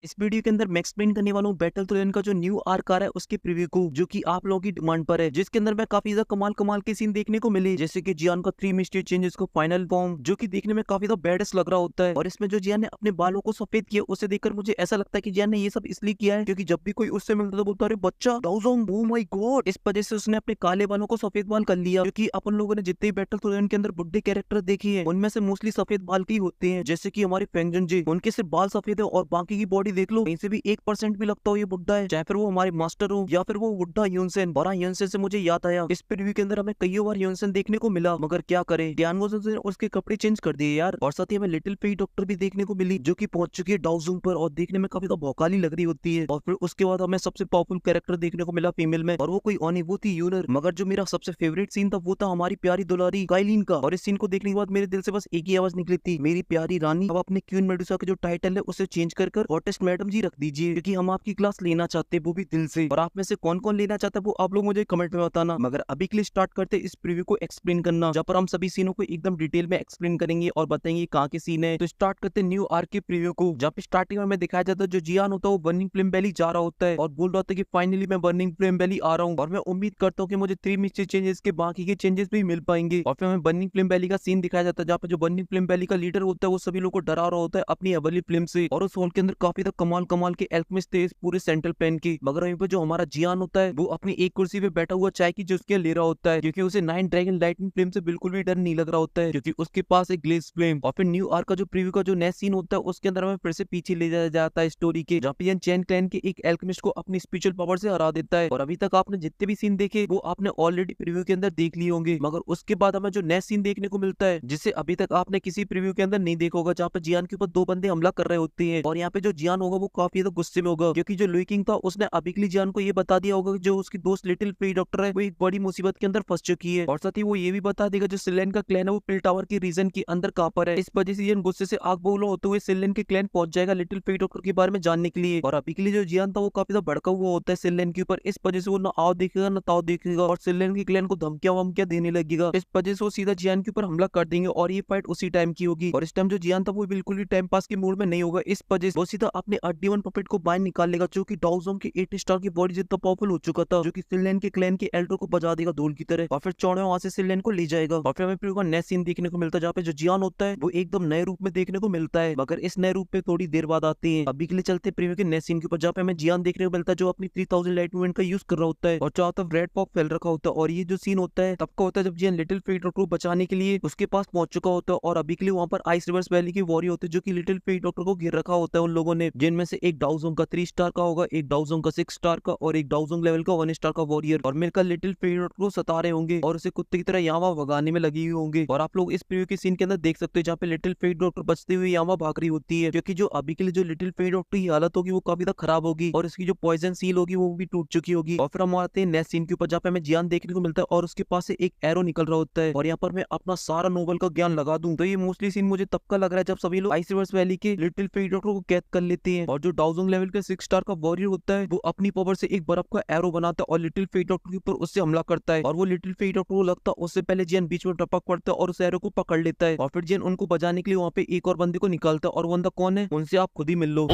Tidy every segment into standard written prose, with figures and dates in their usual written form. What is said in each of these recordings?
इस वीडियो के अंदर मैं एक्सप्लेन करने वाला हूँ बैटल थ्रोन का जो न्यू आर्क आ रहा है उसके प्रीव्यू को, जो कि आप लोगों की डिमांड पर है, जिसके अंदर मैं काफी ज्यादा कमाल कमाल के सीन देखने को मिले, जैसे कि जियान का 3 मिस्टेक चेंजेस को फाइनल फॉर्म, जो कि देखने में काफी ज्यादा बैडेस्ट लग रहा होता है। और इसमें जो जियान ने अपने बालों को सफेद किया, उसे देखकर मुझे ऐसा लगता है कि जियान ने ये सब इसलिए किया है क्योंकि जब भी कोई उससे मिलता तो बोलता, अरे बच्चा डाउजोंग, ओह माय गॉड। इस वजह से उसने अपने काले बालों को सफेद बाल कर लिया, क्योंकि अपन लोगों ने जितने बैटल थ्रोन के अंदर बुड्ढे कैरेक्टर देखे हैं उनमें से मोस्टली सफेद बाल के ही होते हैं, जैसे कि हमारे फेंगजन जी, उनके सिर्फ बाल सफेद है और बाकी की बॉडी देख लो, कहीं से भी 1% भी लगता हो ये बुड्ढा है, चाहे फिर वो हमारे मास्टर हो या फिर वो बुड्ढा यूनसेन। और यूनसेन से मुझे याद आया, इस प्रीव्यू के अंदर हमें कई बार यूनसेन देखने को मिला, मगर क्या करे, टियान वोजन ने उसके कपड़े चेंज कर दिए यार। और साथ ही हमें लिटिल फेई डॉक्टर भी देखने को मिली, जो कि पहुंच चुकी है डाउजूंग पर और देखने में काफी भौकाली लग रही होती है। और फिर उसके बाद हमें सबसे पावरफुल कैरेक्टर देखने को मिला फीमेल में, और वो कोई और नहीं, वो थी यूनर। मगर जो मेरा सबसे फेवरेट सीन था वो था हमारी प्यारी दुलारी काइलिन का। और इस सीन को देखने के बाद मेरे दिल से बस एक ही आवाज निकली थी, मेरी प्यारी रानी, अब अपने क्वीन मेडुसा का जो टाइटल है उसे चेंज कर हॉटेस्ट मैडम जी रख दीजिए, क्योंकि हम आपकी क्लास लेना चाहते हैं, वो भी दिल से। और आप में से कौन कौन लेना चाहता है वो आप लोग मुझे कमेंट में बताना। मगर अभी के लिए स्टार्ट करते इस प्रीव्यू को एक्सप्लेन करना, जहाँ पर हम सभी सीनों को एकदम डिटेल में एक्सप्लेन करेंगे और बताएंगे कहाँ के सीन है। तो स्टार्ट करते न्यू आर्क के प्रीव्यू को, जहाँ पे स्टार्टिंग में हमें दिखाया जाता है जो जियान होता है वो बर्निंग फ्लेम वैली जा रहा होता है और बोल रहा होता है कि फाइनली मैं बर्निंग फ्लेम वैली आ रहा हूँ, और मैं उम्मीद करता हूँ कि मुझे 3 मिस्टेक चेंजेस के बाकी के चेंजेस भी मिल पाएंगे। और फिर हमें बर्निंग फ्लेम वैली का सीन दिखाया जाता है, जहाँ पे जो बर्निंग फ्लेम वैली का लीडर होता है वो सभी लोगों को डरा रहा होता है अपनी एवरली फ्लेम से। और उस हॉल के अंदर काफी कमाल कमाल के एल्केमिस्ट थे इस पूरे सेंट्रल प्लेन की। मगर वहीं पर जो हमारा जियान होता है वो अपनी एक कुर्सी पे बैठा हुआ चाय की जो उसके ले रहा होता है, क्योंकि उसे 9 ड्रैगन लाइटनिंग फ्लेम से बिल्कुल भी डर नहीं लग रहा होता है, क्योंकि उसके पास एक ग्लेज फ्लेम। और फिर न्यू आर्क का जो प्रीव्यू का जो नेक्स्ट सीन होता है उसके अंदर हमें फिर से पीछे ले जाया जाता है स्टोरी के, जहाँ पे चैन क्लैन के एक एल्केमिस्ट को अपनी स्पिरिचुअल पावर से हरा देता है। और अभी तक आपने जितने भी सीन देखे वो आपने ऑलरेडी प्रीव्यू के अंदर देख लिए होंगे, मगर उसके बाद हमें जो नेक्स्ट सीन देखने को मिलता है जिसे अभी तक आपने किसी प्रीव्यू के अंदर नहीं देखा होगा, जहाँ पे जियान के ऊपर 2 बंदे हमला कर रहे होते हैं। और यहाँ पे जो जियान होगा वो काफी ज्यादा गुस्से में होगा, क्योंकि जो लुई किंग था उसने अभी के लिए जियान को ये बता दिया होगा कि जो उसकी दोस्त लिटिल फ्री डॉक्टर है वो एक बड़ी मुसीबत के अंदर फंस चुकी है। और साथ ही वो ये भी बता देगा जो सिलेन का क्लैन है वो पिल टावर के रीजन के अंदर कहां पर है। इस वजह से जियान गुस्से से आग बबूला होते हुए सिलेन के क्लैन पहुंच जाएगा लिटिल फ्री डॉक्टर के बारे में जानने के लिए। और अभी के लिए जो जियान था वो काफी ज्यादा भड़का हुआ होता है सिलेन के ऊपर, इस वजह से वो ना आओ देखेगा ना ताओ देखेगा और सिलेन के क्लैन को धमकियां वमकियां देने लगेगा। इस वजह से वो सीधा जियान के ऊपर हमला कर देंगे और ये फाइट उसी टाइम की होगी। और इस टाइम जो जियान था वो बिल्कुल भी टाइम पास के मूड में नहीं होगा, इस वजह से वो सीधा अपने अड्डीवन पपेट को बाहर निकाल लेगा, जो कि डाउजोंग के 8 स्टार की बॉडी जितना पावरफुल हो चुका था, जो कि सिलेन के क्लैन के एल्डर को बजा देगा धूल की तरह। और फिर चौड़े वहां से सिलेन को ले जाएगा। और फिर हमें फिर का नेक्स्ट सीन देखने को मिलता है, जहाँ पे जो जियान होता है वो एकदम नए रूप में देखने को मिलता है, मगर इस नए रूप पे थोड़ी देर बाद आते हैं। अभी के लिए चलते प्रीव्यू के नेक्स्ट सीन के ऊपर, जहाँ पे हमें जियान देखने को मिलता है जो अपनी 3000 लाइट मूवमेंट का यूज कर रहा होता है और चारों तरफ रेड पॉप फैल रखा होता है। और ये जो सीन होता है तब का होता है जब जियान लिटिल फ्री डॉक्टर को बचाने के लिए उसके पास पहुंच चुका होता है। और अभी के लिए वहां पर आइस रिवर्स वैली के वॉरियर होते हैं जो कि लिटिल फ्री डॉक्टर को घेर रखा होता है उन लोगों ने, जिनमें से एक डाउजोंग का 3 स्टार का होगा, एक डाउजोंग का 6 स्टार का और एक डाउजोंग लेवल का 1 स्टार का वॉरियर, और मिलकर लिटिल फ्री डॉक्टर को सता रहे होंगे और उसे कुत्ते की तरह यहाँ भगाने में लगी हुई होंगे। और आप लोग इस प्रीव्यू के सीन के अंदर देख सकते हैं जहाँ पे लिटिल फ्री डॉक्टर बचते हुए यहाँ भाग रही होती है, क्योंकि जो अभी के लिए जो लिटिल फ्री डॉक्टर की हालत होगी वो काफी ज्यादा खराब होगी और इसकी जो पॉइजन सील होगी वो भी टूट चुकी होगी। और फिर हम आते हैं नेक्स्ट सीन के ऊपर, जहाँ पे हमें जियान देखने को मिलता है और उसके पास से एक एरो निकल रहा होता है। और यहाँ पर मैं अपना सारा नोबल का ज्ञान लगा दूं तो ये मोस्टली सीन मुझे तब का लग रहा है जब सभी लोग आइस रिवर्स वैली के लिटिल फ्री डॉक्टर को कैद कर लेते हैं, और जो डाउजोंग लेवल के 6 स्टार का वॉरियर होता है वो अपनी पावर से एक बर्फ का एरो बनाता है और लिटिल फ्री डॉक्टर के ऊपर उससे हमला करता है। और वो लिटिल फ्री डॉक्टर को लगता है उससे पहले जियान बीच में टपक पड़ता है और उस एरो को पकड़ लेता है। और फिर जियान उनको बचाने के लिए वहाँ पे एक और बंदे को निकालता है, और वो बंदा कौन है उनसे आप खुद ही मिल लो।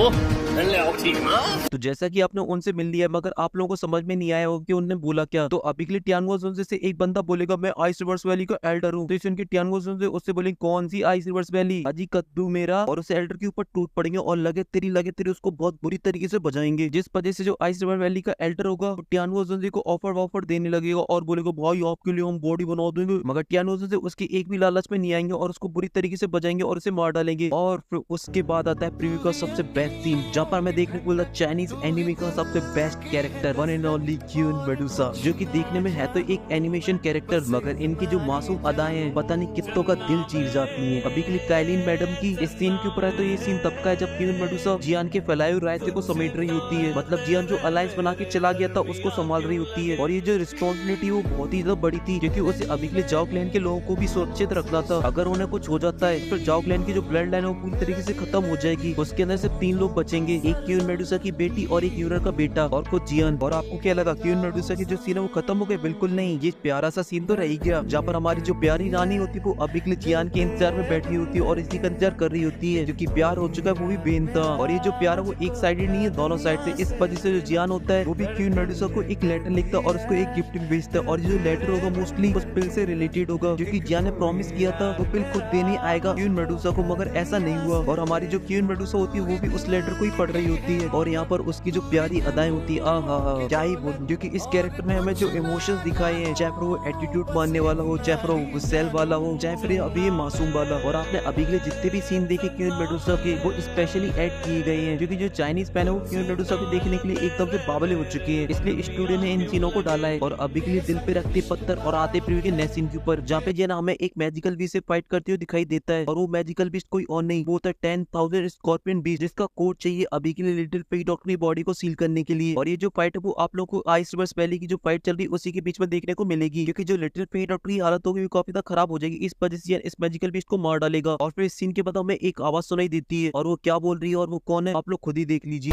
तो जैसा कि आपने उनसे मिल लिया, मगर आप लोगों को समझ में नहीं आया होगा कि उन्होंने बोला क्या। तो अभी के लिए टियानगो जोन से एक बंदा बोलेगा मैं आइस रिवर्स वैली का एल्डर हूँ, तो इस उनके टियानगो जोन से उससे बोलेंगे कौन सी आइस रिवर्स वैली, अजी कद्दू मेरा, और उस एल्डर के ऊपर टूट पड़ेंगे और लगे तेरी उसको बहुत बुरी तरीके से बजाएंगे, जिस वजह से जो आइस रिवर वैली का एल्डर होगा टियानगो जोन को ऑफर वॉफर देने लगेगा और बोलेगा भाई आपके लिए हम बॉडी बना देंगे। मगर टियानगो जोन उसकी एक भी लालच में नहीं आएंगे और उसको बुरी तरीके से बजाएंगे और उसे मार डालेंगे। और फिर उसके बाद आता है प्रीव्यू का सबसे बेस्ट सीन, जहाँ पर मैं देखने को मिलता चाइनीज एनिमे का सबसे best character one and only queen Medusa, जो कि देखने में है तो एक एनिमेशन कैरेक्टर, मगर इनकी जो मासूम अदाएं हैं पता नहीं कितनों का दिल चीर जाती हैं। अभी के लिए काइलिन मैडम की इस सीन के ऊपर है तो ये सीन तब का है जब क्वीन मेडुसा जियान के फैलाए हुए रास्ते को समेट रही होती है, मतलब जियान जो अलायंस बना के चला गया था उसको संभाल रही होती है। और ये जो रिस्पॉन्सिबिलिटी वो बहुत ही ज्यादा बड़ी थी, क्योंकि उसे अभी के लिए जाओ क्लैन के लोगों को भी सुरक्षित रखना था। अगर उन्हें कुछ हो जाता है तो जाओ क्लैन की जो ब्लड लाइन है वो पूरी तरीके से खत्म हो जाएगी। उसके अंदर सिर्फ 3 लोग बचेंगे, एक क्वीन मेडुसा की बेटी और एक यूनर का बेटा और खुद जियान। और आपको क्या लगा क्वीन मेडुसा की जो सीन है वो खत्म हो गए? बिल्कुल नहीं, ये प्यारा सा सीन तो रह ही गया, जहाँ पर हमारी जो प्यारी रानी होती है वो अभी के लिए जियान के इंतजार में बैठी होती है और इसी का इंतजार कर रही होती है, जो कि प्यार हो चुका है वो भी बेनता। और ये ये जो प्यार है वो एक साइडेड नहीं है, दोनों साइड से। इस वजह से जो जियान होता है वो भी क्वीन मेडुसा को एक लेटर लिखता है और उसको एक गिफ्ट भी भेजता है, और ये जो लेटर होगा मोस्टली उस पिल से रिलेटेड होगा, जो कि जियान ने प्रॉमिस किया था वो पिल खुद देने आएगा क्वीन मेडुसा को, मगर ऐसा नहीं हुआ। और हमारी जो क्वीन मेडुसा होती है वो भी उस लेटर को ही पढ़ रही होती है, और यहाँ पर उसकी जो प्यारी अदाएं होती है, आहा क्या ही बोल, क्योंकि इस कैरेक्टर में हमें जो इमोशंस दिखाए हैं, चाहे फिर वो एटीट्यूड मानने वाला हो, चाहे फिर वो गुस्सैल वाला हो, चाहे फिर अभी ये मासूम वाला। और आपने अभी के लिए जितने भी सीन देखे क्वीन मेडुसा के वो स्पेशली ऐड किए गए हैं, क्योंकि जो चाइनीज फैन है वो क्वीन मेडुसा को देखने के लिए एकदम से बावले हो चुके हैं, इसलिए स्टूडियो ने इन सीनों को डाला है। और अभी के लिए दिल पे रखते पत्थर और आते प्रीव्यू के नेक्स्ट सीन के ऊपर, जहाँ पे जेना हमें एक मैजिकल बीस्ट से फाइट करते हुए दिखाई देता है, और वो मैजिकल बीस्ट कोई और नहीं, वो होता है 10,000 स्कॉर्पियन बीस्ट, जिसका कोड चाहिए अभी के लिए लिटिल फेई डॉक्टर की बॉडी को सील करने के लिए। और ये जो फाइट है वो आप लोग को आइस रिवर्स वैली की जो फाइट चल रही है उसी के बीच में देखने को मिलेगी, क्योंकि जो लिटिल फेई डॉक्टर की हालत होगी वो काफी ज्यादा खराब हो जाएगी, इस वजह से इस मैजिकल बीस्ट को मार डालेगा। और फिर इस सीन के बाद हमें एक आवाज सुनाई देती है, और वो क्या बोल रही है और वो कौन है आप लोग खुद ही देख लीजिए।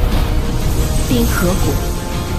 冰河谷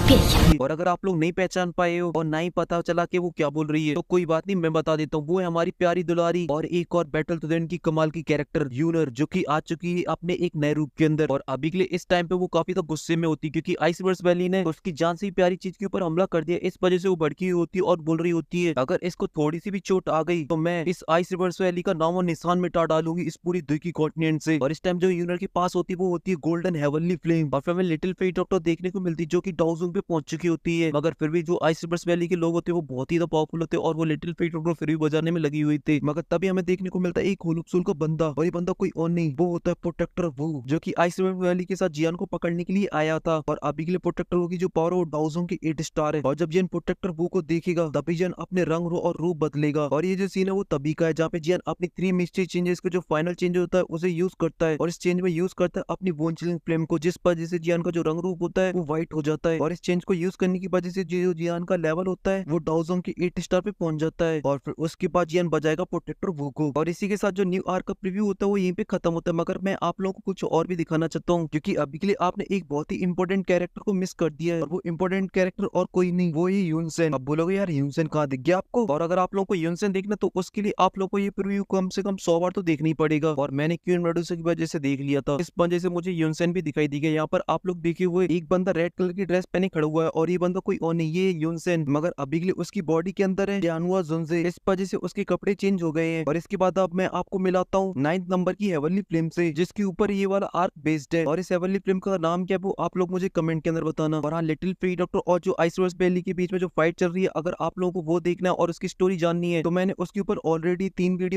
变雅。 और अगर आप लोग नहीं पहचान पाए हो और ना ही पता चला कि वो क्या बोल रही है तो कोई बात नहीं, मैं बता देता हूँ। वो है हमारी प्यारी दुलारी और एक और बैटल टू द एंड की कमाल की कैरेक्टर यूनर, जो कि आ चुकी है अपने एक नए रूप के अंदर। और अभी के लिए इस टाइम पे वो काफी तो गुस्से में होती है, क्योंकि आइस रिवर्स वैली ने उसकी जान से ही प्यारी चीज के ऊपर हमला कर दिया। इस वजह से वो भड़की हुई होती है और बोल रही होती है अगर इसको थोड़ी सी भी चोट आ गई तो मैं इस आइस रिवर्स वैली का नाम और निशान मिटा डालूंगी इस पूरी दुखी कॉन्टिनेंट से। और इस टाइम जो यूनर के पास होती है वो होती है गोल्डन हेवनली फ्लेम, और फिर हमें लिटिल फेई डॉक्टर देखने को मिलती है जो कि डाउजोंग पे पहुंच चुकी होती है। मगर फिर भी जो आइस रिवर्स वैली के लोग होते हैं वो बहुत ही पावरफुल होते हैं, और वो लिटिल फेई डॉक्टर फिर भी बजाने में लगी हुई थी। मगर तभी हमें देखने को मिलता है एक होलुपसुल का बंदा, और ये बंदा कोई और नहीं, वो होता है प्रोटेक्टर वो, जो कि आइस रिवर्स वैली के साथ जियान को पकड़ने के लिए आया था। और अभी के लिए प्रोटेक्टर वो की जो पावर है वो डाउजोंग की 8 स्टार है, और जब जियान प्रोटेक्टर वो को देखेगा तभी जियान अपने रंग और रूप बदलेगा। और ये जो सीन है वो तभी का है जहाँ पे जियान अपनी 3 मिस्ट्री चेंजेस का जो फाइनल चेंज होता है उसे यूज करता है, और इस चेंज में यूज करता है अपनी बोन चिलिंग फ्लेम को, जिस पर जैसे जियान का जो रंग रूप होता है वो व्हाइट हो जाता है। और इस चेंज को यूज करने की वजह से जो जियान का लेवल होता है वो डाउजोंग की 8 स्टार पे पहुंच जाता है। और फिर उसके बाद जियान बजाएगा प्रोटेक्टर वो को। और इसी के साथ जो न्यू आर्क का प्रीव्यू होता है वो यहीं पे खत्म होता है। मगर मैं आप लोगों को कुछ और भी दिखाना चाहता हूँ, क्योंकि अभी के लिए आपने एक बहुत ही इंपॉर्टेंट कैरेक्टर को मिस कर दिया है, और वो इंपॉर्टेंट कैरेक्टर और कोई नहीं, वो ही यूनसेन। अब बोलोगे यार यूनसेन कहाँ दिख गया आपको, और अगर आप लोगों को यूनसेन देखना तो उसके लिए आप लोगों को ये प्रीव्यू कम से कम 100 बार तो देखना ही पड़ेगा, और मैंने क्वीन मेडुसा की वजह से देख लिया था, इस वजह से मुझे यूनसेन भी दिखाई दी गया। यहाँ पर आप लोग देखे हुए एक बंदा रेड कलर की ड्रेस पहने खड़ा हुआ है, और ये बंदा कोई और नहीं, ये यूनसेन। मगर अभी के लिए उसकी बॉडी के अंदर है जियानुआ जुनजे, इस वजह से उसके कपड़े चेंज हो गए हैं। और इसके बाद अब मैं आपको मिलाता हूँ 9th नंबर की हेवनली फ्लेम से, जिसके ऊपर ये वाला आर्क बेस्ड है। और इस हेवनली फ्लेम का नाम क्या है वो आप लोग मुझे कमेंट के अंदर बताना। और हाँ, लिटिल फेई डॉक्टर और जो आइस रिवर्स वैली के बीच में जो फाइट चल रही है, अगर आप लोगों को वो देखना है और उसकी स्टोरी जाननी है तो मैंने उसके ऊपर ऑलरेडी 3 वीडियो